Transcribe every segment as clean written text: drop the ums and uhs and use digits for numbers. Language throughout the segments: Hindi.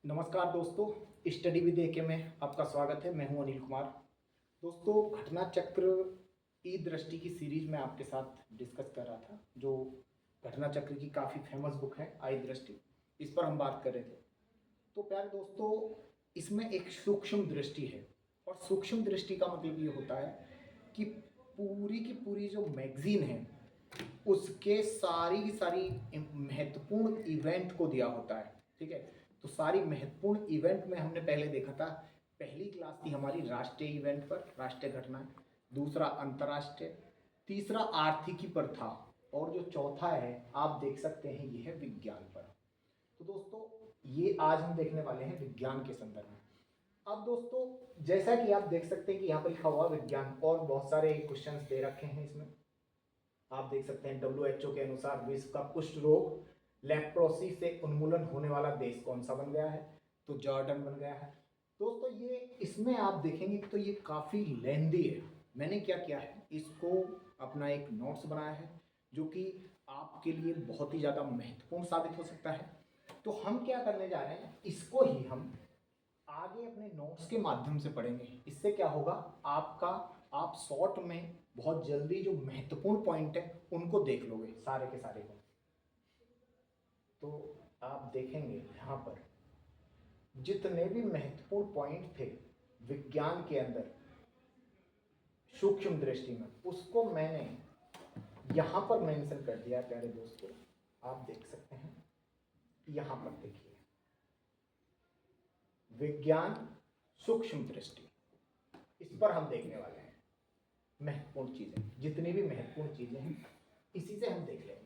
नमस्कार दोस्तों, स्टडी विद एके में आपका स्वागत है। मैं हूं अनिल कुमार। दोस्तों, घटना चक्र ई दृष्टि की सीरीज में आपके साथ डिस्कस कर रहा था, जो घटना चक्र की काफ़ी फेमस बुक है आई दृष्टि। इस पर हम बात कर रहे थे। तो प्यारे दोस्तों, इसमें एक सूक्ष्म दृष्टि है, और सूक्ष्म दृष्टि का मतलब ये होता है कि पूरी की पूरी जो मैगजीन है उसके सारी की सारी महत्वपूर्ण इवेंट को दिया होता है। ठीक है, तो सारी महत्वपूर्ण इवेंट में हमने पहले देखा था, पहली क्लास थी हमारी राष्ट्रीय इवेंट पर, राष्ट्रीय घटना, दूसरा अंतर्राष्ट्रीय, तीसरा आर्थिकी पर था, और जो चौथा है आप देख सकते हैं ये है विज्ञान पर। तो दोस्तों, ये आज हम देखने वाले हैं विज्ञान के संदर्भ में। अब दोस्तों, जैसा कि आप देख सकते हैं कि यहाँ पर लिखा हुआ विज्ञान, और बहुत सारे क्वेश्चंस दे रखे हैं इसमें। आप देख सकते हैं WHO के अनुसार विश्व का कुष्ठ रोग लेप्रोसी से उन्मूलन होने वाला देश कौन सा बन गया है? तो जॉर्डन बन गया है। दोस्तों, ये इसमें आप देखेंगे तो ये काफ़ी लेंदी है। मैंने क्या किया है, इसको अपना एक नोट्स बनाया है जो कि आपके लिए बहुत ही ज़्यादा महत्वपूर्ण साबित हो सकता है। तो हम क्या करने जा रहे हैं, इसको ही हम आगे अपने नोट्स के माध्यम से पढ़ेंगे। इससे क्या होगा, आप शॉर्ट में बहुत जल्दी जो महत्वपूर्ण पॉइंट है उनको देख लोगे, सारे के सारे को। तो आप देखेंगे यहाँ पर जितने भी महत्वपूर्ण पॉइंट थे विज्ञान के अंदर सूक्ष्म दृष्टि में, उसको मैंने यहाँ पर मेंशन कर दिया। प्यारे दोस्तों, आप देख सकते हैं, यहाँ पर देखिए, विज्ञान सूक्ष्म दृष्टि, इस पर हम देखने वाले हैं महत्वपूर्ण चीजें। जितनी भी महत्वपूर्ण चीजें हैं इसी से हम देख लेंगे।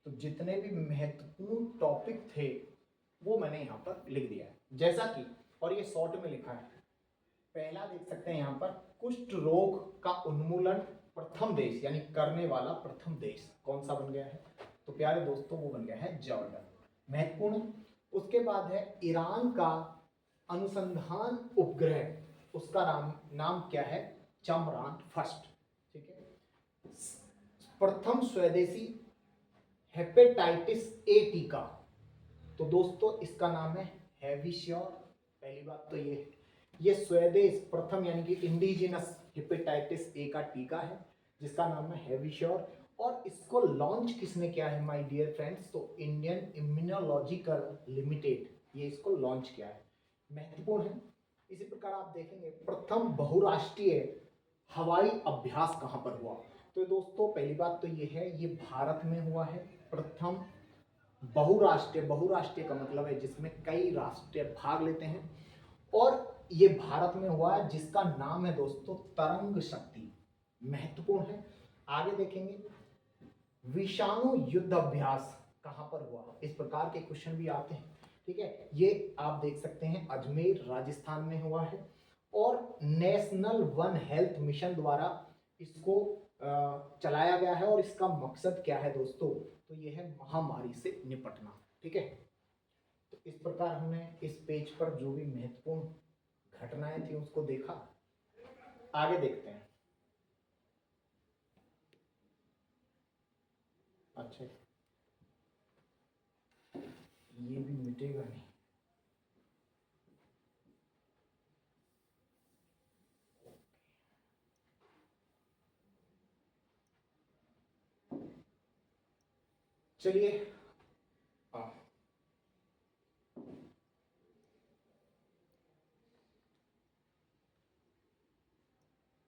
तो जितने भी महत्वपूर्ण टॉपिक थे वो मैंने यहाँ पर लिख दिया है, जैसा कि, और ये शॉर्ट में लिखा है। पहला देख सकते हैं यहाँ पर, कुष्ठ रोग का उन्मूलन प्रथम देश, यानी करने वाला प्रथम देश कौन सा बन गया है? तो प्यारे दोस्तों, वो बन गया है जॉर्डन। महत्वपूर्ण। उसके बाद है ईरान का अनुसंधान उपग्रह, उसका नाम क्या है? चमरान फर्स्ट। ठीक है। प्रथम स्वदेशी हेपेटाइटिस ए टीका, तो दोस्तों इसका नाम है हैविश्योर। पहली बात तो ये स्वदेश प्रथम यानी कि इंडिजिनस हेपेटाइटिस ए का टीका है जिसका नाम है हैविश्योर। और इसको लॉन्च किसने किया है माय डियर फ्रेंड्स? तो इंडियन इम्यूनोलॉजिकल लिमिटेड, ये इसको लॉन्च किया है। महत्वपूर्ण है। इसी प्रकार आप देखेंगे प्रथम बहुराष्ट्रीय हवाई अभ्यास कहाँ पर हुआ? तो दोस्तों, पहली बात तो ये है, ये भारत में हुआ है। प्रथम बहुराष्ट्रीय, बहुराष्ट्रीय का मतलब है जिसमें कई राष्ट्र भाग लेते हैं, और ये भारत में हुआ है, जिसका नाम है दोस्तों तरंग शक्ति। महत्वपूर्ण है। आगे देखेंगे, विषाणु युद्ध अभ्यास कहाँ पर हुआ? इस प्रकार के क्वेश्चन भी आते हैं। ठीक है, ये आप देख सकते हैं अजमेर राजस्थान में हुआ है, और नेशनल वन हेल्थ मिशन द्वारा इसको चलाया गया है। और इसका मकसद क्या है दोस्तों? तो ये है महामारी से निपटना। ठीक है, तो इस प्रकार हमने इस पेज पर जो भी महत्वपूर्ण घटनाएं थी उसको देखा। आगे देखते हैं। अच्छा, ये भी मिटेगा नहीं। चलिए, हाँ,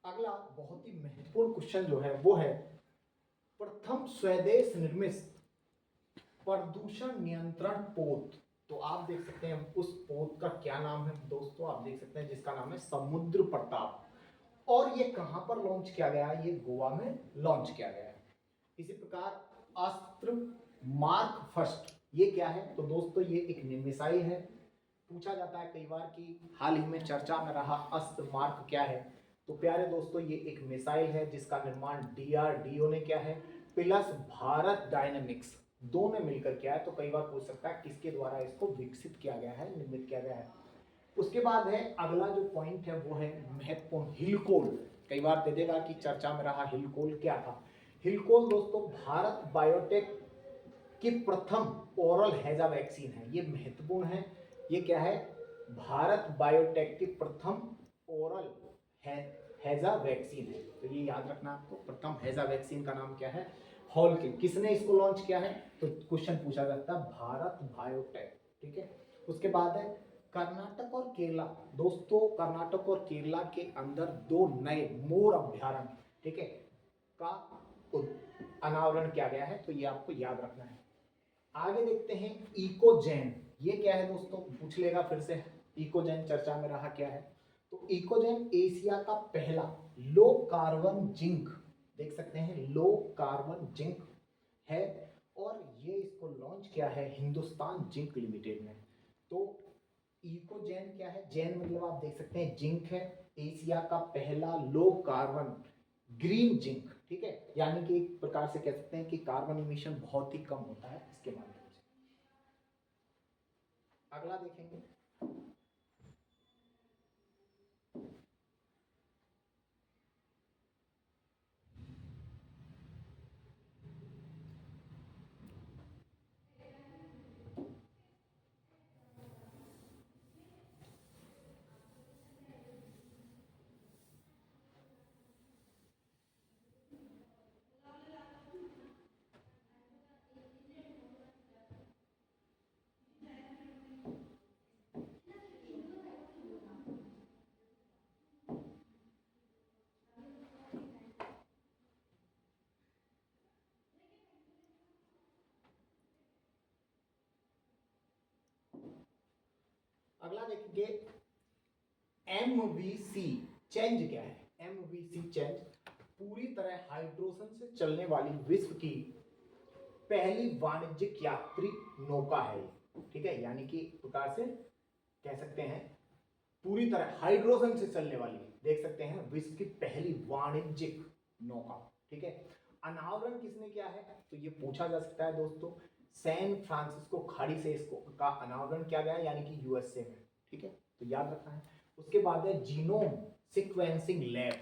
अगला बहुत ही महत्वपूर्ण क्वेश्चन जो है वो है, प्रथम स्वदेश निर्मित प्रदूषण नियंत्रण पोत। तो आप देख सकते हैं उस पोत का क्या नाम है दोस्तों? आप देख सकते हैं जिसका नाम है समुद्र प्रताप। और ये कहां पर लॉन्च किया गया है? ये गोवा में लॉन्च किया गया है। इसी प्रकार अस्त्र मार्क फर्स्ट, ये क्या है? तो दोस्तों, ये एक मिसाइल है। पूछा जाता है कई बार कि हाल ही में चर्चा में रहा अस्त्र मार्क क्या है? तो प्यारे दोस्तों, ये एक मिसाइल है जिसका निर्माण DRDO ने किया है, प्लस भारत डायनेमिक्स, दो ने मिलकर किया है। तो कई बार पूछ सकता है किसके द्वारा इसको विकसित किया गया है, निर्मित किया गया है। उसके बाद है अगला जो पॉइंट है वो है महत्वपूर्ण, हिलकोल। कई बार दे देगा कि चर्चा में रहा हिलकोल क्या था? हिलकोल दोस्तों भारत बायोटेक कि प्रथम ओरल हैजा वैक्सीन है, ये महत्वपूर्ण है। ये क्या है? भारत बायोटेक की प्रथम ओरल हैजा वैक्सीन है। तो ये याद रखना आपको, प्रथम हैजा वैक्सीन का नाम क्या है? हॉलकिन। किसने इसको लॉन्च किया है? तो क्वेश्चन पूछा जाता है, भारत बायोटेक। ठीक है। उसके बाद है कर्नाटक और केरला। दोस्तों कर्नाटक और केरला के अंदर दो नए मोर अभ्यारण्य, ठीक है, का अनावरण किया गया है। तो ये आपको याद रखना है। आगे देखते हैं इकोजेन। ये क्या है दोस्तों? पूछ लेगा फिर से, इकोजेन चर्चा में रहा क्या है? तो इकोजेन एशिया का पहला लो कार्बन जिंक, देख सकते हैं लो कार्बन जिंक है, और ये इसको लॉन्च किया है हिंदुस्तान जिंक लिमिटेड ने। तो इकोजेन क्या है? जेन मतलब आप देख सकते हैं जिंक है, एशिया का पहला लो कार्बन ग्रीन जिंक, ठीक है, यानी कि एक प्रकार से कह सकते हैं कि कार्बन इमिशन बहुत ही कम होता है इसके माध्यम से। अगला देखेंगे, अगला देखेंगे एमवीसी चेंज क्या है? एमवीसी चेंज पूरी तरह हाइड्रोजन से चलने वाली विश्व की पहली वाणिज्यिक यात्री नौका है, ठीक है, यानी कि एक प्रकार से कह सकते हैं पूरी तरह हाइड्रोजन से चलने वाली, देख सकते हैं विश्व की पहली वाणिज्यिक नौका, ठीक है। अनावरण किसने किया है? तो ये पूछा जा सकता है दोस्तों, सैन फ्रांसिस्को खाड़ी से इसको का अनावरण किया गया, यानी कि यूएसए में, ठीक है, तो याद रखना है। उसके बाद है जीनोम सीक्वेंसिंग लैब,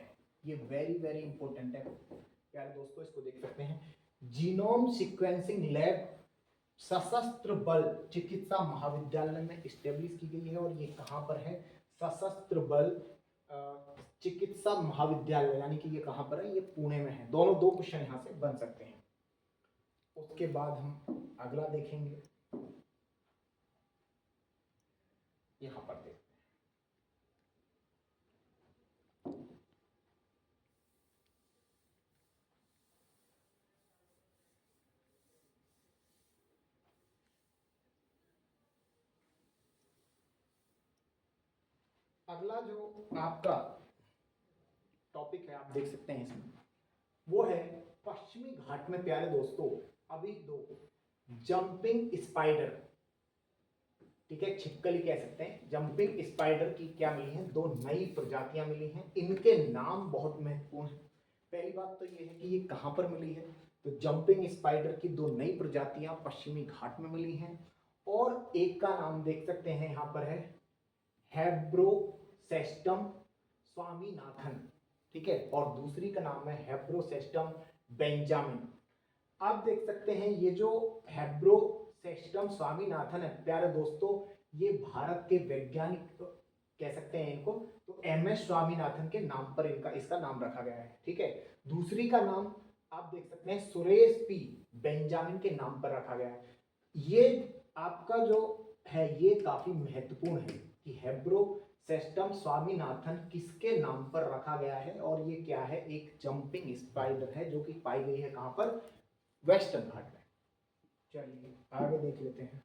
ये वेरी वेरी इंपॉर्टेंट है प्यारे दोस्तों, इसको देख सकते हैं। जीनोम सीक्वेंसिंग लैब सशस्त्र बल चिकित्सा महाविद्यालय में स्टेब्लिश की गई है, और ये कहाँ पर है? सशस्त्र बल चिकित्सा महाविद्यालय, यानी कि ये कहाँ पर है? ये पुणे में है। दोनों दो क्वेश्चन यहाँ से बन सकते हैं। उसके बाद हम अगला देखेंगे, यहाँ पर देखते हैं। अगला जो आपका टॉपिक है आप देख सकते हैं इसमें, वो है पश्चिमी घाट में प्यारे दोस्तों अभी दो जंपिंग स्पाइडर, ठीक है, छिपकली कह सकते हैं, जंपिंग स्पाइडर की क्या मिली है? दो नई प्रजातियां मिली हैं। इनके नाम बहुत महत्वपूर्ण है। पहली बात तो ये है कि ये कहां पर मिली है? तो जंपिंग स्पाइडर की दो नई प्रजातियां पश्चिमी घाट में मिली हैं, और एक का नाम देख सकते हैं यहां पर है हेब्रोसेस्टम स्वामीनाथन, ठीक है, और दूसरी का नाम है हेब्रोसेस्टम बेंजामिन। आप देख सकते हैं ये जो हेब्रोसेस्टम स्वामीनाथन है प्यारे दोस्तों, ये भारत के वैज्ञानिक कह सकते हैं इनको, तो एम एस स्वामीनाथन के नाम पर इनका इसका नाम रखा गया है, ठीक है। दूसरी का नाम आप देख सकते हैं सुरेश पी बेंजामिन के नाम पर रखा गया है। ये आपका जो है ये काफी महत्वपूर्ण है कि हेब्रोसेस्टम स्वामीनाथन किसके नाम पर रखा गया है, और ये क्या है? एक जंपिंग स्पाइडर है जो कि पाई गई है कहां पर? वेस्टर्न घाट में। चलिए आगे देख लेते हैं।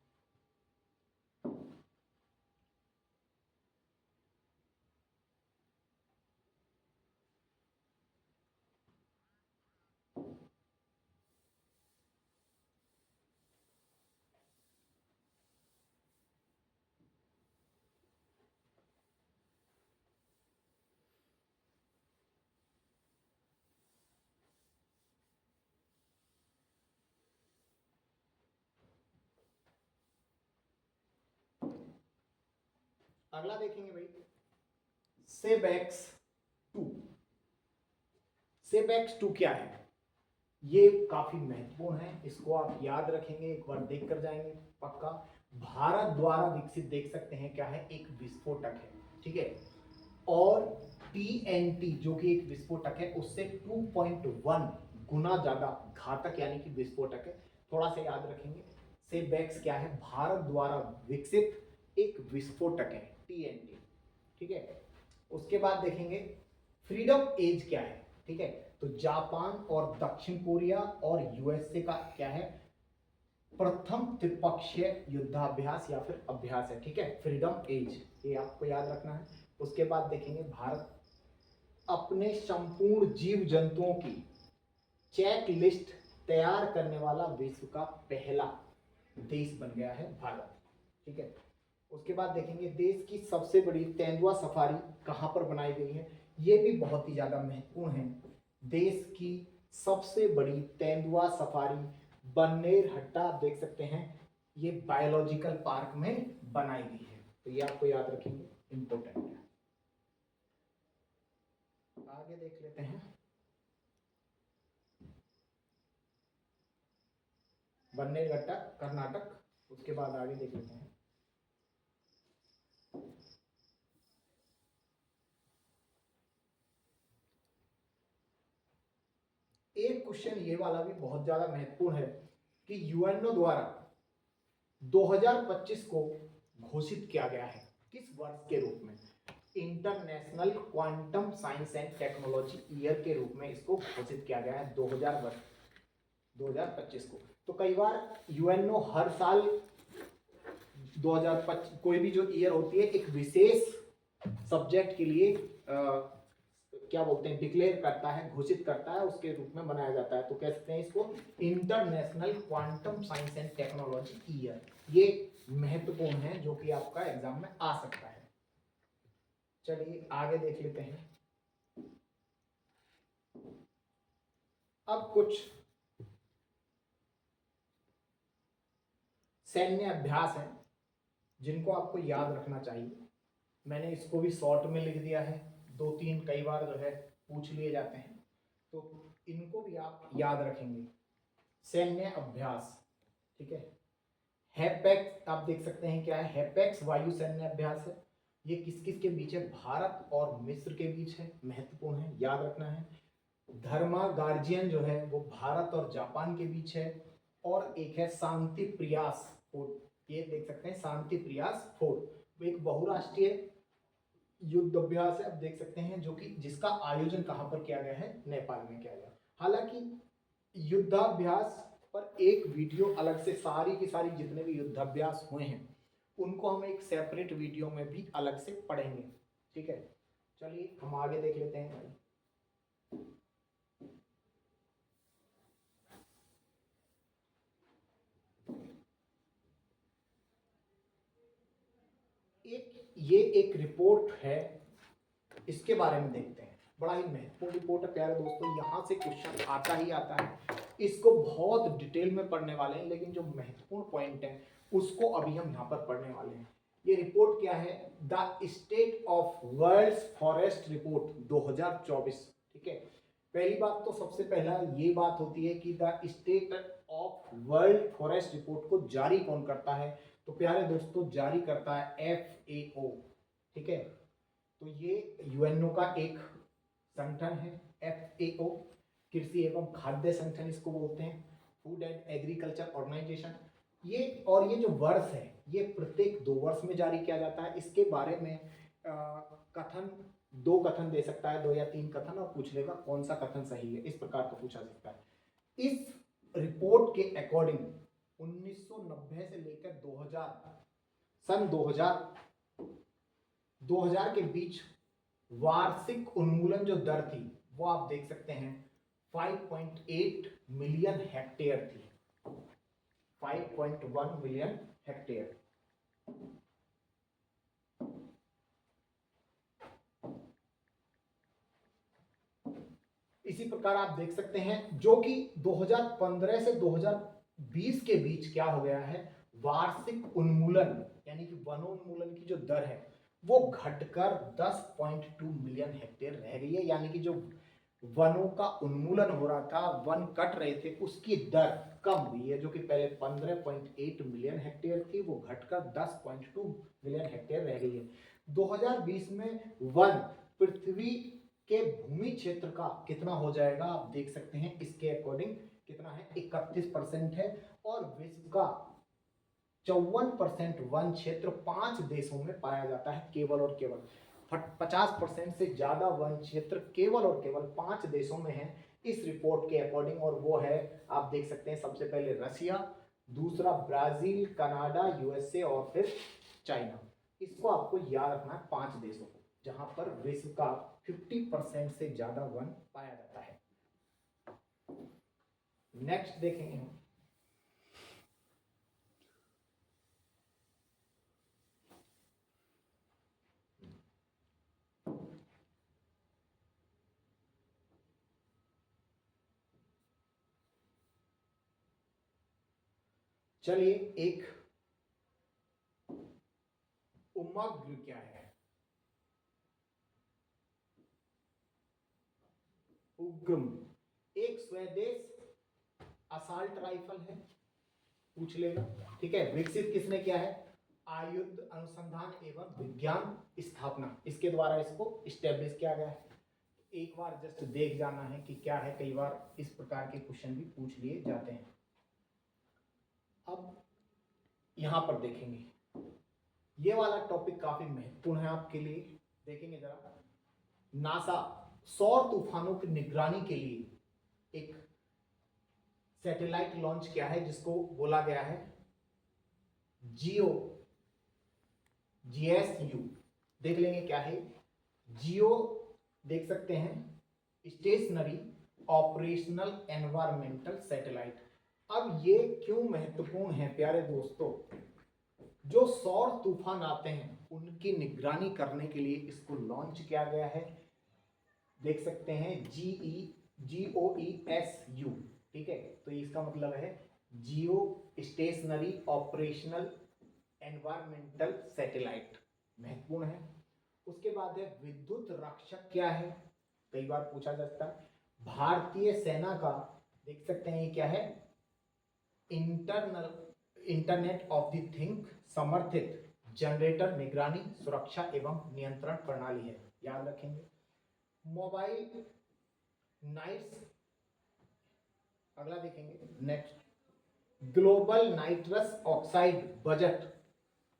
अगला देखेंगे भाई सेबेक्स 2। सेबेक्स 2 क्या है? ये काफी महत्वपूर्ण है, इसको आप याद रखेंगे, एक बार देख कर जाएंगे पक्का। भारत द्वारा विकसित देख सकते हैं क्या है, एक विस्फोटक है, ठीक है। और टीएनटी जो कि एक विस्फोटक है उससे 2.1 गुना ज्यादा घातक यानी कि विस्फोटक है, थोड़ा सा याद रखेंगे। सेबेक्स क्या है, भारत द्वारा विकसित एक विस्फोटक है टीएनटी, ठीक है। उसके बाद देखेंगे फ्रीडम एज क्या है, ठीक है। तो जापान और दक्षिण कोरिया और यूएसए का क्या है, प्रथम त्रिपक्षीय युद्धाभ्यास या फिर अभ्यास है, ठीक है, फ्रीडम एज, ये आपको याद रखना है। उसके बाद देखेंगे भारत अपने संपूर्ण जीव जंतुओं की चेक लिस्ट तैयार करने वाला विश्व का पहला देश बन गया है भारत, ठीक है। उसके बाद देखेंगे देश की सबसे बड़ी तेंदुआ सफारी कहाँ पर बनाई गई है, ये भी बहुत ही ज्यादा महत्वपूर्ण है। देश की सबसे बड़ी तेंदुआ सफारी बन्नेरहट्टा आप देख सकते हैं, ये बायोलॉजिकल पार्क में बनाई गई है, तो ये आपको याद रखेंगे, इंपॉर्टेंट है। आगे देख लेते हैं बन्नेरघट्टा कर्नाटक, उसके बाद आगे देख लेते हैं। एक क्वेश्चन ये वाला भी बहुत ज्यादा महत्वपूर्ण है कि यूएनओ द्वारा 2025 को घोषित किया गया है किस वर्ष के रूप में, international quantum science and technology year के रूप में इसको घोषित किया गया है 2025 को। तो कई बार यूएनओ हर साल 2025 कोई भी जो ईयर होती है एक विशेष सब्जेक्ट के लिए क्या बोलते हैं, डिक्लेयर करता है, घोषित करता है, उसके रूप में मनाया जाता है। तो कह सकते हैं इसको international quantum science and technology year, ये महत्वपूर्ण है जो कि आपका एग्जाम में आ सकता है। चलिए आगे देख लेते हैं। अब कुछ सैन्य अभ्यास है जिनको आपको याद रखना चाहिए, मैंने इसको भी शॉर्ट में लिख दिया है, 2-3 कई बार जो है पूछ लिए जाते हैं, तो इनको भी आप याद रखेंगे। सैन्य अभ्यास, ठीक है, हैपेक्स आप देख सकते हैं क्या है, हैपेक्स वायु सैन्य अभ्यास है, ये किस किस के बीच है, भारत और मिस्र के बीच है, महत्वपूर्ण है, याद रखना है। धर्मा गार्जियन जो है वो भारत और जापान के बीच है, और एक है शांति प्रयास 4, ये देख सकते हैं शांति प्रयास 4, वो एक बहुराष्ट्रीय युद्ध अभ्यास है, आप देख सकते हैं, जो कि जिसका आयोजन कहां पर किया गया है, नेपाल में किया गया। हालांकि युद्धाभ्यास पर एक वीडियो अलग से, सारी की सारी जितने भी युद्धाभ्यास हुए हैं उनको हम एक सेपरेट वीडियो में भी अलग से पढ़ेंगे, ठीक है। चलिए हम आगे देख लेते हैं। ये एक रिपोर्ट है, इसके बारे में देखते हैं, बड़ा ही महत्वपूर्ण रिपोर्ट है प्यारे दोस्तों, यहाँ से क्वेश्चन आता ही आता है, इसको बहुत डिटेल में पढ़ने वाले हैं, लेकिन जो महत्वपूर्ण पॉइंट है उसको अभी हम यहाँ पर पढ़ने वाले हैं। ये रिपोर्ट क्या है, the state of world forest report 2024, ठीक है। पहली बात तो सबसे पहला ये बात होती है कि the state of world forest report को जारी कौन करता है, तो प्यारे दोस्तों जारी करता है FAO, ठीक है। तो ये यूएनओ का एक संगठन है, FAO, कृषि एवं खाद्य संगठन इसको बोलते हैं, फूड एंड एग्रीकल्चर ऑर्गेनाइजेशन। ये और ये जो वर्ष है ये प्रत्येक 2 वर्ष में जारी किया जाता है। इसके बारे में कथन 2 कथन दे सकता है, 2 या 3 कथन, और पूछ लेगा कौन सा कथन सही है, इस प्रकार का पूछा सकता है। इस रिपोर्ट के अकॉर्डिंग 1990 से लेकर 2000 के बीच वार्षिक उन्मूलन जो दर थी वो आप देख सकते हैं 5.8 मिलियन हेक्टेयर थी, 5.1 मिलियन हेक्टेयर। इसी प्रकार आप देख सकते हैं जो कि 2015 से 2020 के बीच क्या हो गया है, वार्षिक उन्मूलन यानी कि वनोन्मूलन की जो दर है वो घटकर 10.2 मिलियन हेक्टेयर रह गई है, यानी कि जो वनों का उन्मूलन हो रहा था, वन कट रहे थे, उसकी दर कम हुई है, जो कि पहले 15.8 मिलियन हेक्टेयर थी, वो घटकर 10.2 मिलियन हेक्टेयर रह गई है। 2020 में वन पृथ्वी के भूमि क्षेत्र का कितना हो जाएगा आप देख सकते हैं, इसके अकॉर्डिंग कितना है, 31% है, और विश्व का 54% वन क्षेत्र 5 देशों में पाया जाता है, केवल और केवल 50% से ज्यादा वन क्षेत्र केवल और केवल 5 देशों में है इस रिपोर्ट के अकॉर्डिंग, और वो है आप देख सकते हैं, सबसे पहले रसिया, दूसरा ब्राजील, कनाडा, यूएसए और फिर चाइना। इसको आपको याद रखना है, 5 देशों को जहां पर विश्व का 50% से ज्यादा वन पाया जाता है। नेक्स्ट देखेंगे हम, चलिए एक उपग्रह क्या है, उपग्रह एक स्वदेश असाल्ट राइफल है, पूछ लेगा, ठीक है। विकसित किसने किया है, आयुध अनुसंधान एवं विज्ञान स्थापना, इसके द्वारा इसको स्टेब्लिश किया गया है। एक बार जस्ट देख जाना है कि क्या है, कई बार इस प्रकार के क्वेश्चन भी पूछ लिए जाते हैं। अब यहां पर देखेंगे, ये वाला टॉपिक काफी महत्वपूर्ण है आपके लिए, देखेंगे जरा। नासा सौर तूफानों की निगरानी के लिए एक सैटेलाइट लॉन्च किया है, जिसको बोला गया है GSU। देख लेंगे क्या है जियो, देख सकते हैं स्टेशनरी ऑपरेशनल एनवायरमेंटल सैटेलाइट। अब ये क्यों महत्वपूर्ण है प्यारे दोस्तों, जो सौर तूफान आते हैं उनकी निगरानी करने के लिए इसको लॉन्च किया गया है, देख सकते हैं GOESU, ठीक है। तो इसका मतलब है जियो स्टेशनरी ऑपरेशनल एनवायरमेंटल सैटेलाइट, महत्वपूर्ण है। उसके बाद है विद्युत रक्षक क्या है, कई बार पूछा जाता है। भारतीय सेना का देख सकते हैं ये क्या है, इंटरनेट ऑफ द थिंग समर्थित जनरेटर निगरानी सुरक्षा एवं नियंत्रण प्रणाली है, याद रखेंगे। मोबाइल नाइट्स, अगला देखेंगे next, global nitrous oxide budget,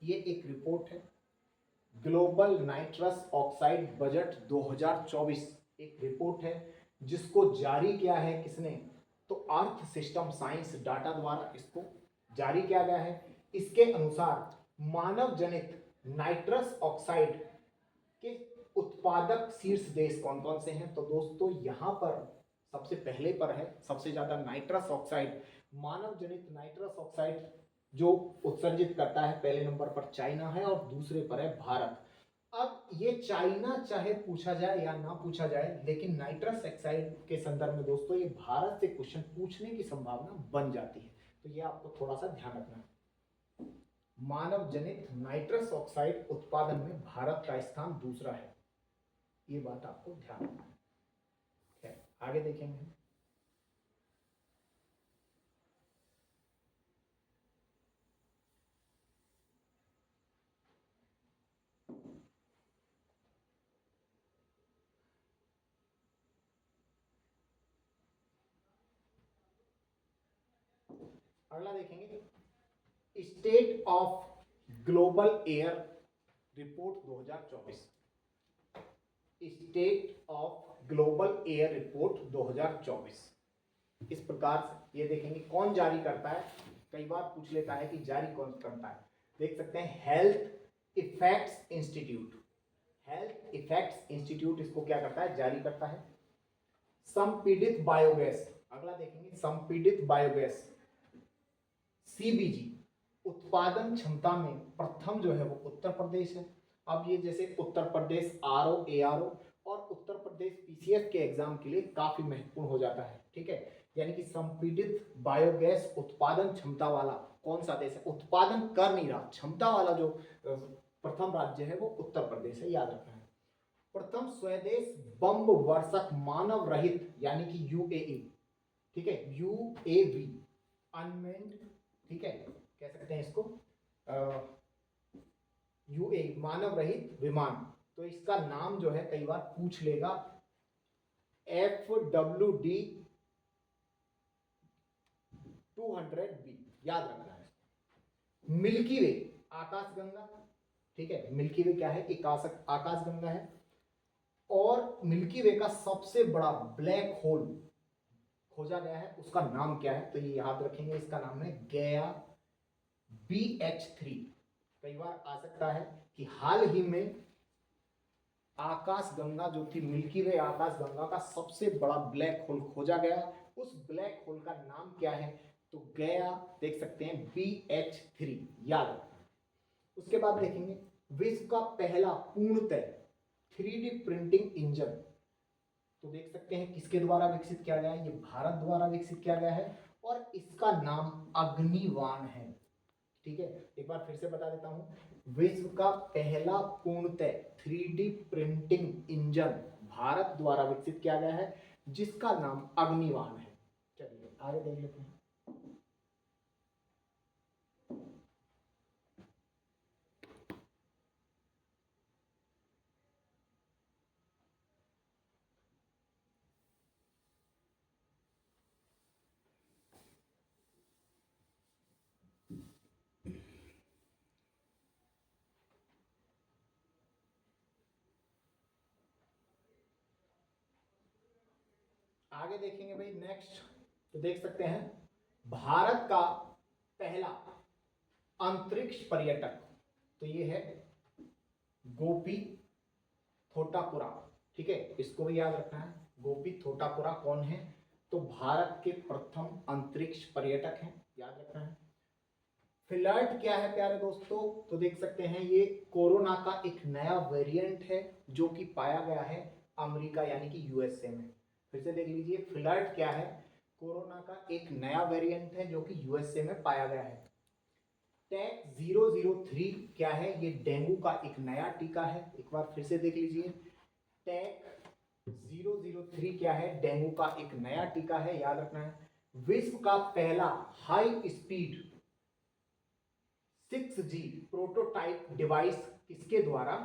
ये एक रिपोर्ट है। ग्लोबल नाइट्रस ऑक्साइड बजट 2024 एक रिपोर्ट है, जिसको जारी किया है किसने, तो अर्थ सिस्टम साइंस डाटा द्वारा इसको जारी किया गया है। इसके अनुसार मानव जनित नाइट्रस ऑक्साइड के उत्पादक शीर्ष देश कौन कौन से हैं, तो दोस्तों यहां पर सबसे पहले पर है, सबसे ज्यादा नाइट्रस ऑक्साइड, मानव जनित नाइट्रस ऑक्साइड जो उत्सर्जित करता है, पहले नंबर पर चाइना है और दूसरे पर है भारत। अब ये चाइना चाहे पूछा जाए या ना पूछा जाए, लेकिन नाइट्रस ऑक्साइड के संदर्भ में दोस्तों ये भारत से क्वेश्चन पूछने की संभावना बन जाती है, तो ये आपको थोड़ा सा ध्यान रखना है। मानव जनित नाइट्रस ऑक्साइड उत्पादन में भारत का स्थान दूसरा है, ये बात आपको ध्यान रखना है। आगे देखेंगे, अगला देखेंगे state of global air report 2024, state of global air report 2024। इस प्रकार से ये देखेंगे कौन जारी करता है, कई बार पूछ लेता है कि जारी कौन करता है, देख सकते हैं health effects institute, health effects institute इसको क्या करता है, जारी करता है। संपीड़ित बायोगैस, अगला देखेंगे संपीड़ित बायोगैस CBG उत्पादन क्षमता में प्रथम जो है वो उत्तर प्रदेश है। अब ये जैसे उत्तर प्रदेश RO ARO और उत्तर प्रदेश PCS के एग्जाम के लिए काफी महत्वपूर्ण हो जाता है, ठीक है। यानी कि संपीड़ित बायोगैस उत्पादन क्षमता वाला कौन सा देश है, उत्पादन कर नहीं रहा, क्षमता वाला जो प्रथम राज्य है वो उत्तर प्रदेश है, याद रखना है। प्रथम स्वदेश बम वर्षक मानव रहित यानी कि यूएवी, ठीक है, यूएवी अनमेन्ड, ठीक है, कह सकते हैं इसको यूएवी मानव रहित विमान। तो इसका नाम जो है कई बार पूछ लेगा, FWD 200B, याद रखना है। मिल्की वे आकाशगंगा, ठीक है, मिल्की वे क्या है, एक आकाशगंगा है। और मिल्की वे का सबसे बड़ा ब्लैक होल खोजा गया है, उसका नाम क्या है, तो ये याद रखेंगे, इसका नाम है गैया BH3। कई बार आ सकता है कि हाल ही में आकाशगंगा जो थी मिल्की वे आकाशगंगा का सबसे बड़ा ब्लैक होल खोजा गया, उस ब्लैक होल का नाम क्या है, तो गया देख सकते हैं BH3, याद रखना। उसके बाद देखेंगे विश्व का पहला पूर्णतः 3D प्रिंटिंग इंजन, तो देख सकते हैं किसके द्वारा विकसित किया गया है, ये भारत द्वारा विकसित किया गया है और इसका नाम अग्निवान है, ठीक है। एक बार फिर से बता देता हूं, विश्व का पहला पूर्णतः 3D प्रिंटिंग इंजन भारत द्वारा विकसित किया गया है जिसका नाम अग्निवान है। चलिए आगे देख लेते हैं। आगे देखेंगे भाई नेक्स्ट, तो देख सकते हैं भारत का पहला अंतरिक्ष पर्यटक, तो ये है गोपी थोटापुरा, ठीक है, इसको भी याद रखना है। गोपी थोटापुरा कौन है, तो भारत के प्रथम अंतरिक्ष पर्यटक हैं, याद रखना है। फ्लर्ट क्या है प्यारे दोस्तों, तो देख सकते हैं ये कोरोना का एक नया वेरिएंट है जो कि पाया गया है अमेरिका यानी कि यूएसए में। फिर से देख लीजिए, फ्लर्ट क्या है, कोरोना का एक नया वेरिएंट है जो कि यूएसए में पाया गया है। टैक 003 क्या है, ये डेंगू का एक नया टीका है, एक बार फिर से देख लीजिए, टैक 003 क्या है, डेंगू का एक नया टीका है, याद रखना है। विश्व का पहला high speed 6G prototype device किसके द्वारा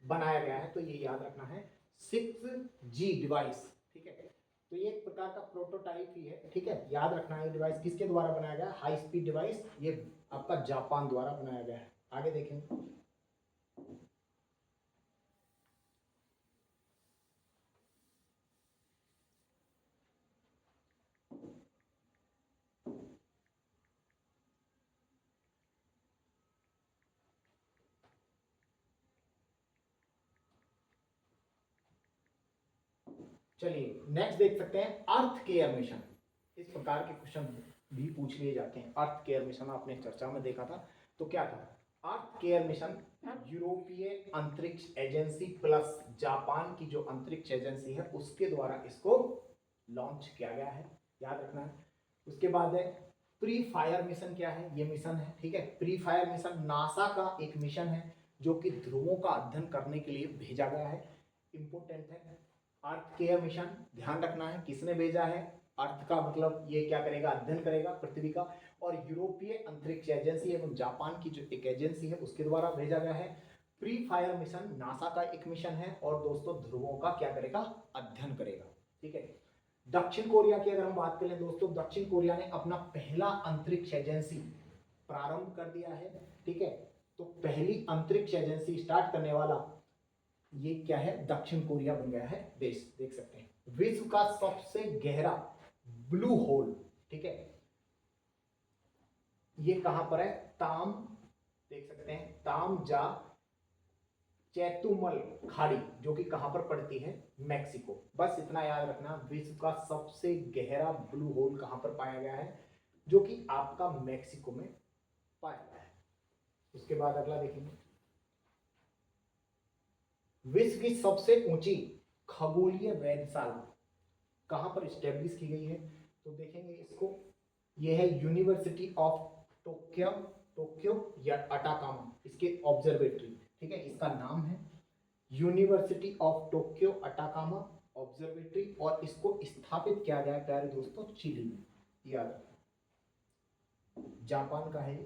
बनाया गया है, तो ये याद रखना है 6G डिवाइस, ठीक है। तो ये एक प्रकार का प्रोटोटाइप ही है, ठीक है, याद रखना है। डिवाइस किसके द्वारा बनाया गया, हाई स्पीड डिवाइस, ये आपका जापान द्वारा बनाया गया है। आगे देखेंगे, चलिए नेक्स्ट देख सकते हैं अर्थ केयर मिशन। इस प्रकार के क्वेश्चन भी पूछ लिए जाते हैं। अर्थ केयर मिशन आपने चर्चा में देखा था, तो क्या था, अर्थ केयर मिशन यूरोपीय अंतरिक्ष एजेंसी प्लस जापान की जो अंतरिक्ष एजेंसी है उसके द्वारा इसको लॉन्च किया गया है, याद रखना है। उसके बाद है प्री फायर मिशन, क्या है, ये मिशन है, ठीक है। प्री फायर मिशन नासा का एक मिशन है जो कि ध्रुवों का अध्ययन करने के लिए भेजा गया है, इंपोर्टेंट है। अर्थ केयर मिशन ध्यान रखना है किसने भेजा है, अर्थ का मतलब ये क्या करेगा, अध्ययन करेगा पृथ्वी का, और यूरोपीय अंतरिक्ष एजेंसी एवं जापान की जो एक एजेंसी है उसके द्वारा भेजा गया है। प्री फायर मिशन नासा का एक मिशन है और दोस्तों ध्रुवों का क्या करेगा, अध्ययन करेगा, ठीक है। दक्षिण कोरिया की अगर हम बात करें दोस्तों, दक्षिण कोरिया ने अपना पहला अंतरिक्ष एजेंसी प्रारंभ कर दिया है, ठीक है। तो पहली अंतरिक्ष एजेंसी स्टार्ट करने वाला ये क्या है, दक्षिण कोरिया बन गया है देश, देख सकते हैं। विश्व का सबसे गहरा ब्लू होल, ठीक है, ये कहां पर है, ताम, देख सकते हैं तामजा चैतुमल खाड़ी, जो कि कहां पर पड़ती है, मैक्सिको। बस इतना याद रखना, विश्व का सबसे गहरा ब्लू होल कहां पर पाया गया है, जो कि आपका मैक्सिको में पाया गया है। उसके बाद अगला देखेंगे, विश्व की सबसे ऊंची खगोलीय वेधशाला कहां पर स्टैब्लिश की गई है, तो देखेंगे इसको, ये है यूनिवर्सिटी ऑफ टोक्यो, टोक्यो या अटाकामा, इसके ऑब्जर्वेटरी, ठीक है, इसका नाम है university of Tokyo Atacama observatory, और इसको स्थापित किया गया है प्यारे दोस्तों चिली में, याद रखना जापान का है।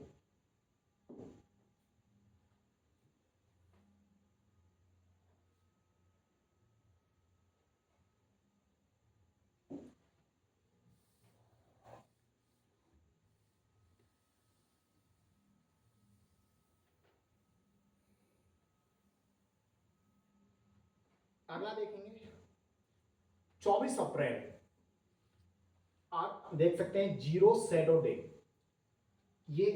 अगला देखेंगे 24 अप्रैल, आप देख सकते हैं जीरो शैडो डे, ये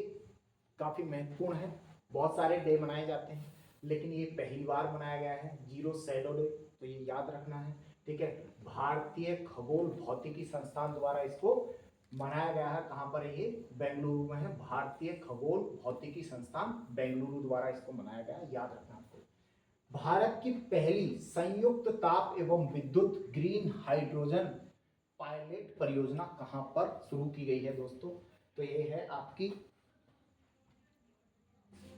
काफी महत्वपूर्ण है। बहुत सारे डे मनाए जाते हैं लेकिन ये पहली बार मनाया गया है जीरो शैडो डे, तो ये याद रखना है, ठीक है। भारतीय खगोल भौतिकी संस्थान द्वारा इसको मनाया गया है। कहां पर है ये? बेंगलुरु में है। भारतीय खगोल भौतिकी संस्थान बेंगलुरु द्वारा इसको मनाया गया है, याद रखना आपको। भारत की पहली संयुक्त ताप एवं विद्युत ग्रीन हाइड्रोजन पायलट परियोजना कहां पर शुरू की गई है दोस्तों? तो ये है आपकी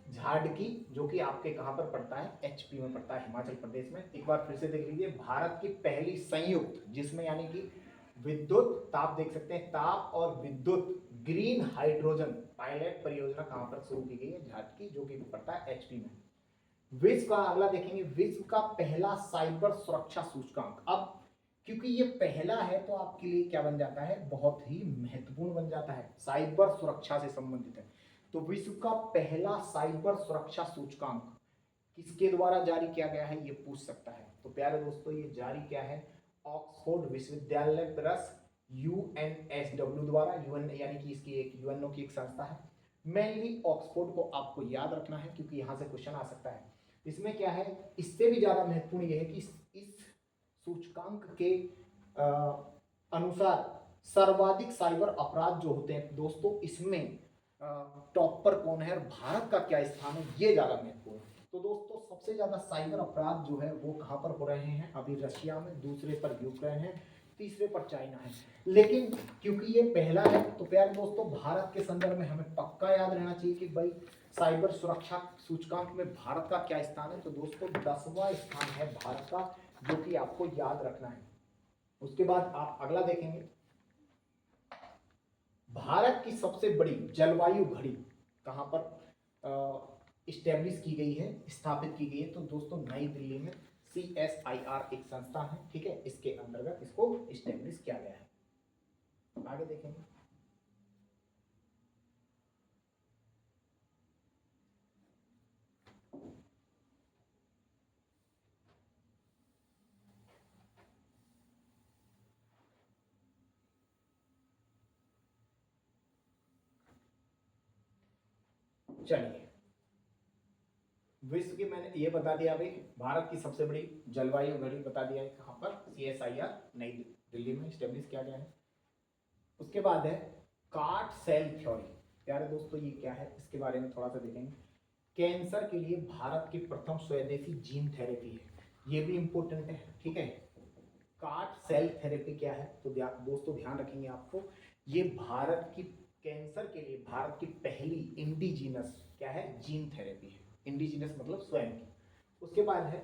झाडकी, जो कि आपके कहां पर पड़ता है? एचपी में पड़ता है, हिमाचल प्रदेश में। एक बार फिर से देख लीजिए, भारत की पहली संयुक्त, जिसमें यानी कि विद्युत ताप, देख सकते हैं ताप और विद्युत ग्रीन हाइड्रोजन पायलट परियोजना कहां पर शुरू की गई है? झाडकी, जो कि पड़ता है एचपी में। विश्व का अगला देखेंगे, विश्व का पहला साइबर सुरक्षा सूचकांक। अब क्योंकि ये पहला है तो आपके लिए क्या बन जाता है? बहुत ही महत्वपूर्ण बन जाता है, साइबर सुरक्षा से संबंधित है। तो विश्व का पहला साइबर सुरक्षा सूचकांक किसके द्वारा जारी किया गया है? ये पूछ सकता है। तो प्यारे दोस्तों, ये जारी क्या है? ऑक्सफोर्ड विश्वविद्यालय प्रेस यूएनएसडब्ल्यू द्वारा, यूएन यानी कि इसकी एक यूएनओ की एक संस्था है। मेनली ऑक्सफोर्ड को आपको याद रखना है क्योंकि यहां से क्वेश्चन आ सकता है। इसमें क्या है, इससे भी ज्यादा महत्वपूर्ण यह है कि इस सूचकांक के अनुसार सर्वाधिक साइबर अपराध जो होते हैं दोस्तों, इसमें टॉप पर कौन है और भारत का क्या स्थान है, ये ज्यादा महत्वपूर्ण है। तो दोस्तों, सबसे ज्यादा साइबर अपराध जो है वो कहां पर हो रहे हैं? अभी रशिया में, दूसरे पर यूक्रेन है, तीसरे पर चाइना है। लेकिन क्योंकि ये पहला है तो प्यारे दोस्तों, भारत के संदर्भ में हमें पक्का याद रहना चाहिए कि भाई साइबर सुरक्षा सूचकांक में भारत का क्या स्थान है। तो दोस्तों 10वां स्थान है भारत का, जो कि आपको याद रखना है। उसके बाद आप अगला देखेंगे, भारत की सबसे बड़ी जलवायु घड़ी कहां पर इस्टेब्लिश की गई है, स्थापित की गई है? तो दोस्तों नई दिल्ली में CSIR एक संस्था है, ठीक है, इसके अंतर्गत इसको इस्टेब्लिश किया गया है। आगे देखेंगे, चलिए विश्व की मैंने ये बता दिया भाई, भारत की सबसे बड़ी जलवायु घड़ी बता दिया है कहां पर? CSIR नई दिल्ली में स्टेब्लिश किया गया है। उसके बाद है कार्ट सेल थ्योरी। प्यारे दोस्तों, ये क्या है, इसके बारे में थोड़ा सा देखेंगे। कैंसर के लिए भारत की प्रथम स्वदेशी जीन थेरेपी है, ये भी इंपॉर्टेंट है, ठीक है। कार्ट सेल थेरेपी क्या है? तो दोस्तों ध्यान रखेंगे आपको, ये भारत की कैंसर के लिए भारत की पहली इंडिजीनस क्या है? जीन थेरेपी है। इंडिजीनस मतलब स्वयं की। उसके बाद है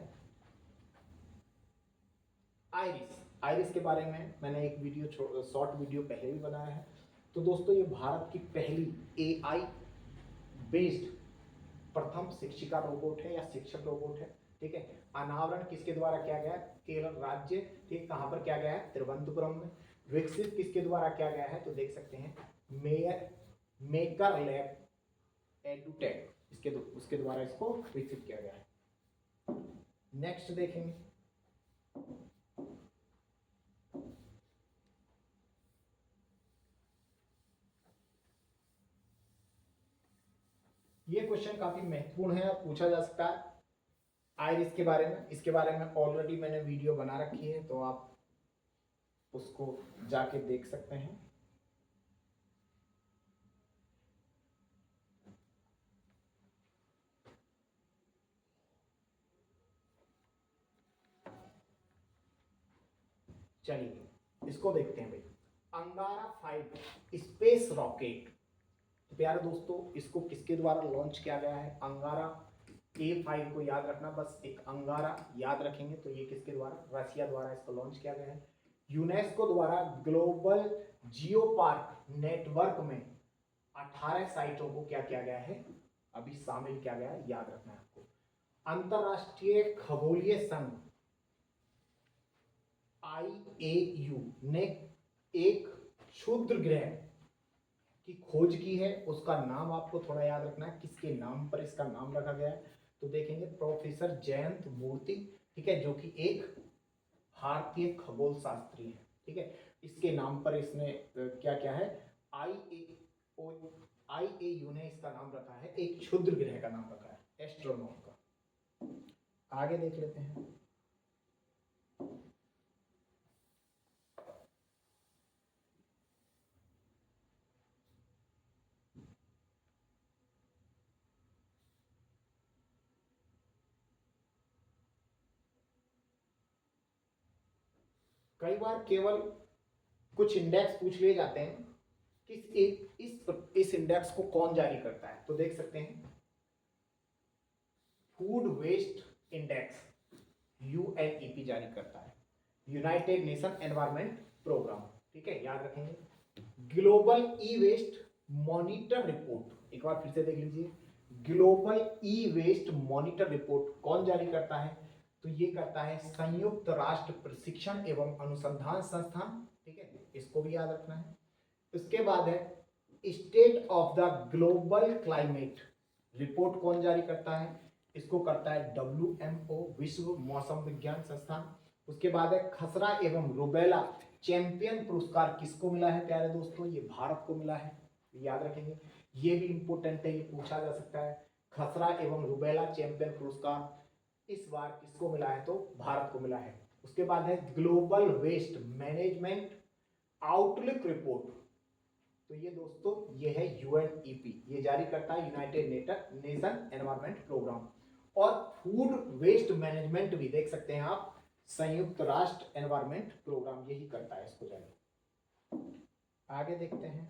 आइरिस। आइरिस के बारे में मैंने एक वीडियो, शॉर्ट वीडियो पहले भी बनाया है। तो दोस्तों, ये भारत की पहली AI बेस्ड प्रथम शिक्षिका रोबोट है या शिक्षक रोबोट है, ठीक है। अनावरण किसके द्वारा किया गया है? केरल राज्य, ठीक, कहां पर किया गया है? तिरुवनंतपुरम में। विकसित किसके द्वारा किया गया है? तो देख सकते हैं मेकर लैब एडुटेक, उसके द्वारा इसको विकसित किया गया है। नेक्स्ट देखेंगे, ये क्वेश्चन काफी महत्वपूर्ण है, पूछा जा सकता है आइरिस के बारे में। इसके बारे में ऑलरेडी मैंने वीडियो बना रखी है, तो आप उसको जाके देख सकते हैं। चलिए इसको देखते हैं भाई, अंगारा 5 स्पेस रॉकेट। तो प्यारे दोस्तों, इसको किसके द्वारा लॉन्च किया गया है? अंगारा A5 को याद रखना, बस एक अंगारा याद रखेंगे। तो ये किसके द्वारा, रशिया द्वारा इसको लॉन्च किया गया है। यूनेस्को द्वारा ग्लोबल जियो पार्क नेटवर्क में 18 साइटों को क्या किया गया है, अभी शामिल किया गया है, याद रखना है आपको। अंतरराष्ट्रीय खगोलीय संघ IAU ने एक क्षुद्र ग्रह की खोज की है, उसका नाम आपको थोड़ा याद रखना है, किसके नाम पर इसका नाम रखा गया है। तो देखेंगे प्रोफेसर जयंत मूर्ति, ठीक है, जो कि एक भारतीय खगोल शास्त्री है, ठीक है। इसके नाम पर इसने क्या क्या है, IAU ने इसका नाम रखा है, एक क्षुद्र ग्रह का नाम रखा है, एस्ट्रोनॉट का। आगे देख लेते हैं। कई बार केवल कुछ इंडेक्स पूछ लिए जाते हैं, इस इंडेक्स को कौन जारी करता है। तो देख सकते हैं फूड वेस्ट इंडेक्स UNEP जारी करता है, यूनाइटेड नेशन एनवायरमेंट प्रोग्राम, ठीक है, याद रखेंगे। Global e waste monitor report, एक बार फिर से देख लीजिए, global e waste monitor report कौन जारी करता है, तो ये करता है संयुक्त राष्ट्र प्रशिक्षण एवं अनुसंधान संस्थान, ठीक है, इसको भी याद रखना है। उसके बाद है state of the global climate report कौन जारी करता है, इसको करता है WMO, विश्व मौसम विज्ञान संस्थान। उसके बाद है खसरा एवं रुबेला चैंपियन पुरस्कार किसको मिला है प्यारे दोस्तों, ये भारत को मिला है, याद रखेंगे। ये भी इंपॉर्टेंट है, ये पूछा जा सकता है, खसरा एवं रुबेला चैंपियन पुरस्कार इस बार किसको मिला है, तो भारत को मिला है। उसके बाद है global waste management outlook report, तो ये दोस्तों ये है UNEP, ये जारी करता है यूनाइटेड नेशन एनवायरमेंट प्रोग्राम। और फूड वेस्ट मैनेजमेंट भी देख सकते हैं आप, संयुक्त राष्ट्र एनवायरमेंट प्रोग्राम यही करता है इसको जारी। आगे देखते हैं।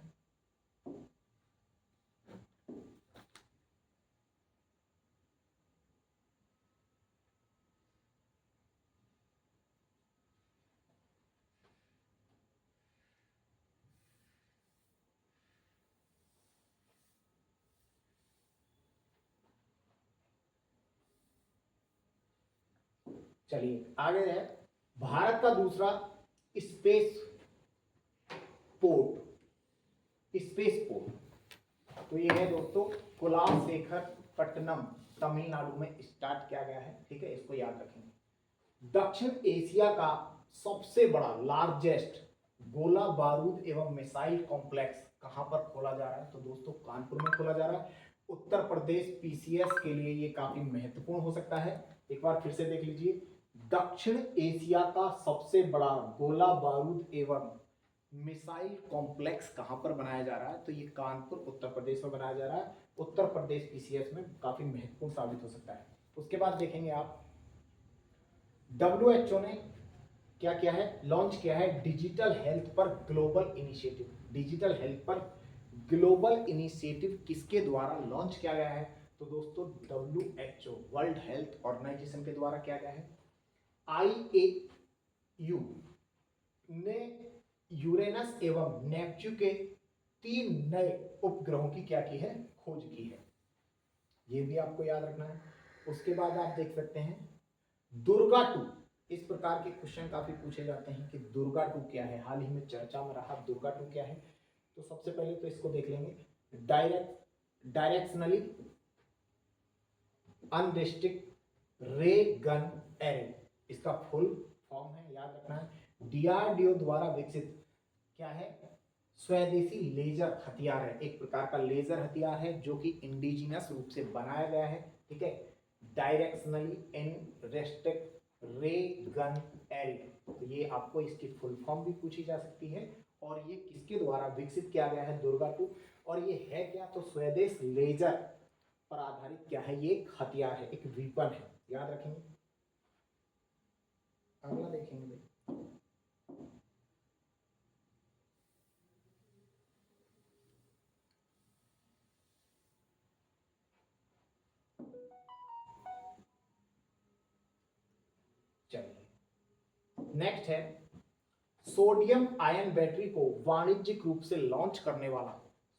चलिए आगे है, भारत का दूसरा स्पेस पोर्ट, तो ये है दोस्तों कुलाशेखरपट्टनम, तमिलनाडु में स्टार्ट किया गया है, ठीक है, इसको याद रखेंगे। दक्षिण एशिया का सबसे बड़ा लार्जेस्ट गोला बारूद एवं मिसाइल कॉम्प्लेक्स कहां पर खोला जा रहा है, तो दोस्तों कानपुर में खोला जा रहा है। उत्तर प्रदेश PCS के लिए ये काफी महत्वपूर्ण हो सकता है। एक बार फिर से देख लीजिए, दक्षिण एशिया का सबसे बड़ा गोला बारूद एवं मिसाइल कॉम्प्लेक्स कहां पर बनाया जा रहा है, तो ये कानपुर उत्तर प्रदेश में बनाया जा रहा है। उत्तर प्रदेश PCS में काफी महत्वपूर्ण साबित हो सकता है। उसके बाद देखेंगे आप, WHO ने क्या किया है, लॉन्च किया है डिजिटल हेल्थ पर ग्लोबल इनिशिएटिव। डिजिटल हेल्थ पर ग्लोबल इनिशिएटिव किसके द्वारा लॉन्च किया गया है, तो दोस्तों WHO वर्ल्ड हेल्थ ऑर्गेनाइजेशन के द्वारा किया गया है। IAU ने यूरेनस एवं नेपच्यून के 3 नए उपग्रहों की क्या की है, खोज की है, ये भी आपको याद रखना है। उसके बाद आप देख सकते हैं दुर्गा 2, इस प्रकार के क्वेश्चन काफी पूछे जाते हैं कि दुर्गा 2 क्या है, हाल ही में चर्चा में रहा दुर्गा 2 क्या है। तो सबसे पहले तो इसको देख लेंगे, डायरेक्शनली अनरिस्ट्रिक्ट रे गन एरे, इसका फुल फॉर्म है, याद रखना है। DRDO द्वारा विकसित क्या है, स्वदेशी लेजर हथियार है, एक प्रकार का लेजर हथियार है जो कि इंडिजिनस रूप से बनाया गया है, ठीक है। डायरेक्शनली अनरिस्ट्रिक्ट रे गन एरे, तो ये आपको इसकी फुल फॉर्म भी पूछी जा सकती है। और ये किसके द्वारा विकसित किया गया है, दुर्गा 2, और ये है क्या, तो स्वदेश लेजर पर आधारित क्या है, ये एक हथियार है, एक वीपन है, याद रखेंगे। अगला देखेंगे, नेक्स्ट है सोडियम आयन बैटरी को वाणिज्यिक रूप से लॉन्च करने वाला,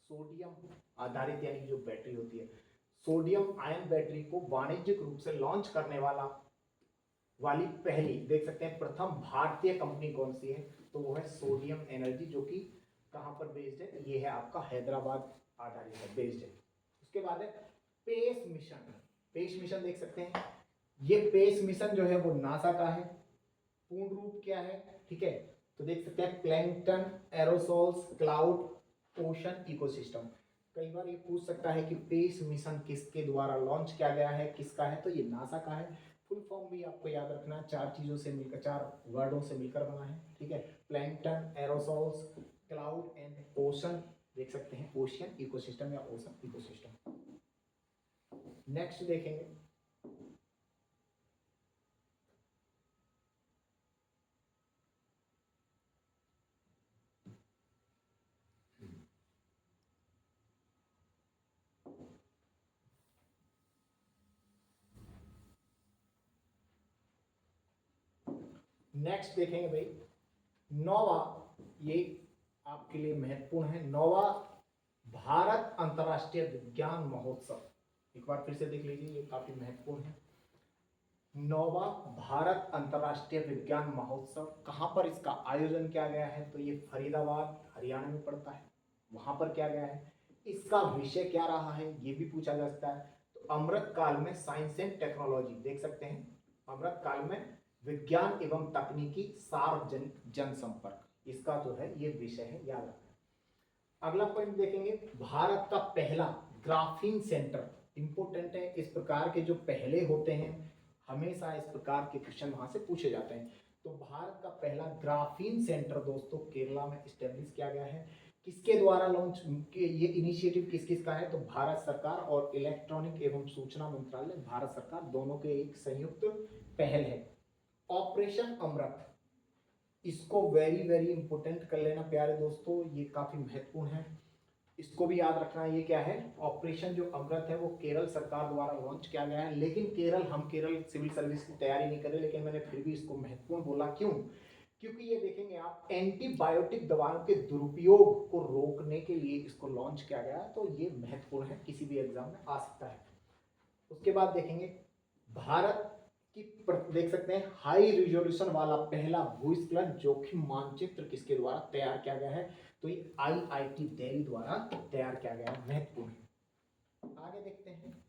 सोडियम आधारित यानी जो बैटरी होती है, सोडियम आयन बैटरी को वाणिज्यिक रूप से लॉन्च करने वाली पहली, देख सकते हैं प्रथम भारतीय कंपनी कौन सी है, तो वो है सोडियम एनर्जी, जो कि कहां पर बेस्ड है, ये है आपका हैदराबाद आधारित है, बेस्ड है। उसके बाद है पेस मिशन, पेस मिशन देख सकते हैं, ये पेस मिशन जो है वो नासा का है, पूर्ण रूप क्या है, ठीक है, तो देख सकते हैं plankton, aerosols, cloud, ocean ecosystem. कई बार ये पूछ सकता है कि पेस मिशन किसके द्वारा लॉन्च किया गया है, किसका है, तो ये नासा का है। फुल फॉर्म भी आपको याद रखना है, चार चीजों से मिलकर, चार वर्डों से मिलकर बना है, ठीक है, plankton, aerosols, cloud and ocean, देख सकते हैं ओशियन इकोसिस्टम या ओशन इकोसिस्टम। नेक्स्ट देखेंगे नेक्स्ट देखेंगे भाई नौवा, ये आपके लिए महत्वपूर्ण है, नौवा भारत अंतर्राष्ट्रीय विज्ञान महोत्सव, एक बार फिर से देख लीजिए, ये काफी महत्वपूर्ण है। नौवा भारत अंतर्राष्ट्रीय विज्ञान महोत्सव कहां पर इसका आयोजन किया गया है, तो ये फरीदाबाद हरियाणा में पड़ता है, वहां पर किया गया है। इसका विषय क्या रहा है ये भी पूछा जा सकता है, तो अमृत काल में साइंस एंड टेक्नोलॉजी, देख सकते हैं अमृत काल में विज्ञान एवं तकनीकी सार्वजनिक जनसंपर्क, इसका जो है ये विषय है, याद रखना। अगला पॉइंट देखेंगे भारत का पहला ग्राफीन सेंटर, इंपोर्टेंट है, इस प्रकार के जो पहले होते हैं हमेशा इस प्रकार के क्वेश्चन वहां से पूछे जाते हैं। तो भारत का पहला ग्राफीन सेंटर दोस्तों केरला में स्टैब्लिश किया गया है, किसके द्वारा लॉन्च, ये इनिशिएटिव किस किस का है, तो भारत सरकार और इलेक्ट्रॉनिक एवं सूचना मंत्रालय, भारत सरकार दोनों के एक संयुक्त पहल है। ऑपरेशन अमृत, इसको वेरी वेरी इंपोर्टेंट कर लेना प्यारे दोस्तों, ये काफी महत्वपूर्ण है, इसको भी याद रखना। ये क्या है, ऑपरेशन जो अमृत है वो केरल सरकार द्वारा लॉन्च किया गया है, लेकिन हम केरल सिविल सर्विस की तैयारी नहीं कर रहे, लेकिन मैंने फिर भी इसको महत्वपूर्ण बोला, क्यों, क्योंकि ये देखेंगे आप एंटीबायोटिक दवाओं के दुरुपयोग को रोकने के लिए इसको लॉन्च किया गया है, तो ये महत्वपूर्ण है, किसी भी एग्जाम में आ सकता है। उसके बाद देखेंगे भारत की देख सकते हैं हाई रिजोल्यूशन वाला पहला भूस्खलन जोखिम मानचित्र किसके द्वारा तैयार किया गया है, तो ये आईआईटी दिल्ली द्वारा तैयार किया गया है, महत्वपूर्ण है। आगे देखते हैं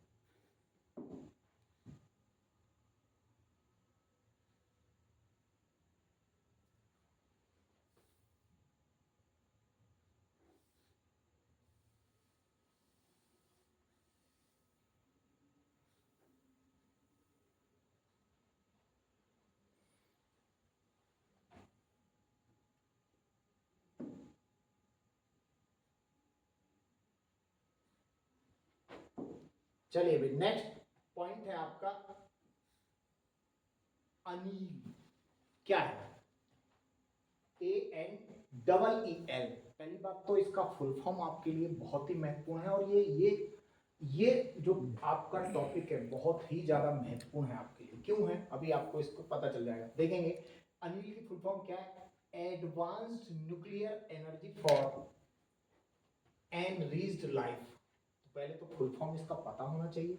चलिए भाई नेक्स्ट पॉइंट है आपका अनिल, क्या है, ANEEL। पहली बात तो इसका फुल फॉर्म आपके लिए बहुत ही महत्वपूर्ण है, और ये जो आपका टॉपिक है बहुत ही ज्यादा महत्वपूर्ण है आपके लिए, क्यों है अभी आपको इसको पता चल जाएगा। देखेंगे अनिल की फुल फॉर्म क्या है, advanced nuclear energy for enriched life, पहले तो फुल फॉर्म इसका पता होना चाहिए।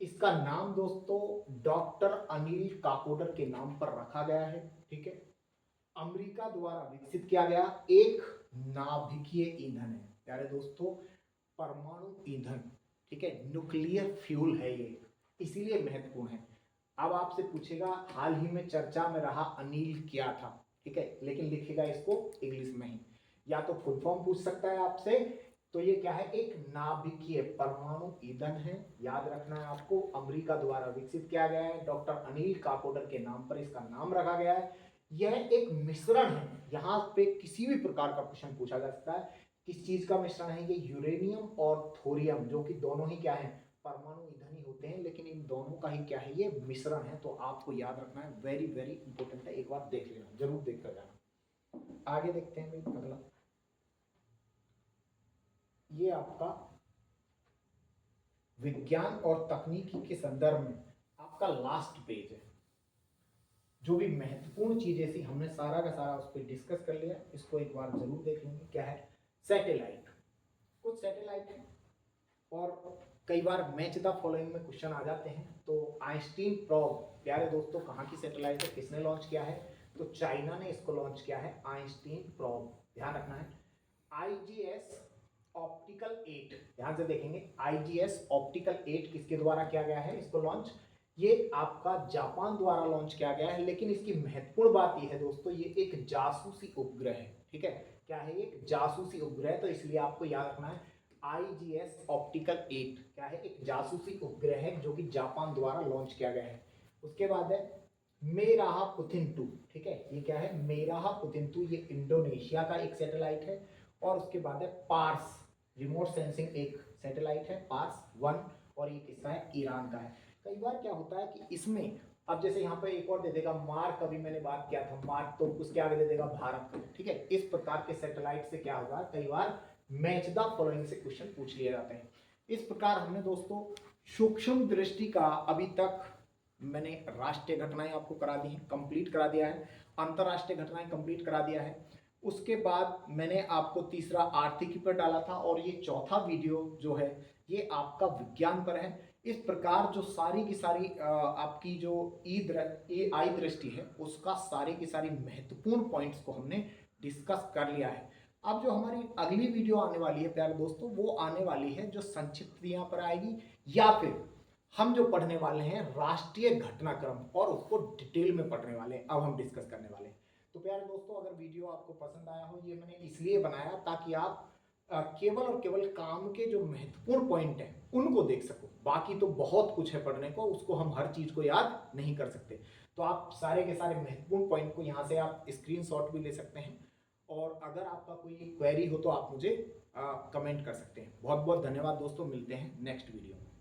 इसका नाम दोस्तों डॉक्टर अनिल काकोडर के नाम पर रखा गया है, ठीक है, अमेरिका द्वारा विकसित किया गया एक नाभिकीय ईंधन है प्यारे दोस्तों, परमाणु ईंधन, ठीक है, न्यूक्लियर फ्यूल है ये, इसीलिए महत्वपूर्ण है। अब आपसे पूछेगा हाल ही में चर्चा में रहा अनिल क्या था, ठीक है, लेकिन लिखेगा इसको इंग्लिश में ही, या तो फुल फॉर्म पूछ सकता है आपसे, तो ये क्या है, एक नाभिकीय परमाणु ईंधन है, याद रखना है आपको, अमेरिका द्वारा विकसित किया गया है, डॉक्टर अनिल काकोडर के नाम पर इसका नाम रखा गया है। यह एक मिश्रण है, यहाँ पे किसी भी प्रकार का क्वेश्चन पूछा जा सकता है, किस चीज का मिश्रण है, ये यूरेनियम और थोरियम, जो कि दोनों ही क्या है, परमाणु ईंधन ही होते हैं, लेकिन इन दोनों का ही क्या है, ये मिश्रण है, तो आपको याद रखना है, वेरी वेरी इंपॉर्टेंट है, एक बार देख लेना, जरूर देख कर जाना। आगे देखते हैं भाई अगला, ये आपका विज्ञान और तकनीकी के संदर्भ में आपका लास्ट पेज है, जो भी महत्वपूर्ण चीजें थी हमने सारा का सारा उस पर डिस्कस कर लिया। इसको एक बार जरूर देख लेंगे। क्या है? सैटेलाइट। कुछ सैटेलाइट है और कई बार मैच द फॉलोइंग में क्वेश्चन आ जाते हैं। तो आइंस्टीन प्रोब प्यारे दोस्तों कहाँ की सैटेलाइट है, किसने लॉन्च किया है? तो चाइना ने इसको लॉन्च किया है, आइंस्टीन प्रोब। ध्यान रखना है। आईजीएस ऑप्टिकल 8, ध्यान से देखेंगे, आईजीएस ऑप्टिकल 8 किसके द्वारा किया गया है इसको लॉन्च? ये आपका जापान द्वारा लॉन्च किया गया है। लेकिन इसकी महत्वपूर्ण बात यह है दोस्तों, ये एक जासूसी उपग्रह है। ठीक है, क्या है? एक जासूसी उपग्रह। तो इसलिए आपको याद रखना है आईजीएस ऑप्टिकल 8 क्या है? एक जासूसी उपग्रह है जो कि जापान द्वारा लॉन्च किया गया है। उसके बाद है मेराहा पुथिन 2। ठीक है, ये क्या है? मेराहा पुथिन 2, ये इंडोनेशिया का एक सैटेलाइट है। और उसके बाद है पार्स, रिमोट सेंसिंग एक सैटेलाइट है, पार्स 1, और ये किसका है? ईरान का है। कई बार क्या होता है कि इसमें अब जैसे यहाँ पे एक और दे देगा मार्क, अभी मैंने बात किया था मार्क, तो उसके आगे दे देगा भारत। ठीक है, इस प्रकार के सैटेलाइट से क्या होगा, कई बार मैच द फॉलोइंग से क्वेश्चन पूछ लिए जाते हैं। इस प्रकार हमने दोस्तों सूक्ष्म दृष्टि का अभी तक मैंने राष्ट्रीय घटनाएं आपको करा दी हैं, कंप्लीट करा दिया है, अंतरराष्ट्रीय घटनाएं कंप्लीट करा दिया है। उसके बाद मैंने आपको तीसरा आर्थिकी पर डाला था, और ये चौथा वीडियो जो है ये आपका विज्ञान पर है। इस प्रकार जो सारी की सारी आपकी जो आई दृष्टि है उसका सारी की सारी महत्वपूर्ण पॉइंट्स को हमने डिस्कस कर लिया है। अब जो हमारी अगली वीडियो आने वाली है प्यारे दोस्तों, वो आने वाली है जो संक्षिप्त यहाँ पर आएगी, या फिर हम जो पढ़ने वाले हैं राष्ट्रीय घटनाक्रम, और उसको डिटेल में पढ़ने वाले हैं, अब हम डिस्कस करने वाले हैं। तो प्यारे दोस्तों अगर वीडियो आपको पसंद आया हो, ये मैंने इसलिए बनाया ताकि आप केवल और केवल काम के जो महत्वपूर्ण पॉइंट हैं उनको देख सको। बाकी तो बहुत कुछ है पढ़ने को, उसको हम हर चीज को याद नहीं कर सकते। तो आप सारे के सारे महत्वपूर्ण पॉइंट को यहाँ से आप स्क्रीनशॉट भी ले सकते हैं, और अगर आपका कोई क्वेरी हो तो आप मुझे कमेंट कर सकते हैं। बहुत बहुत धन्यवाद दोस्तों, मिलते हैं नेक्स्ट वीडियो में।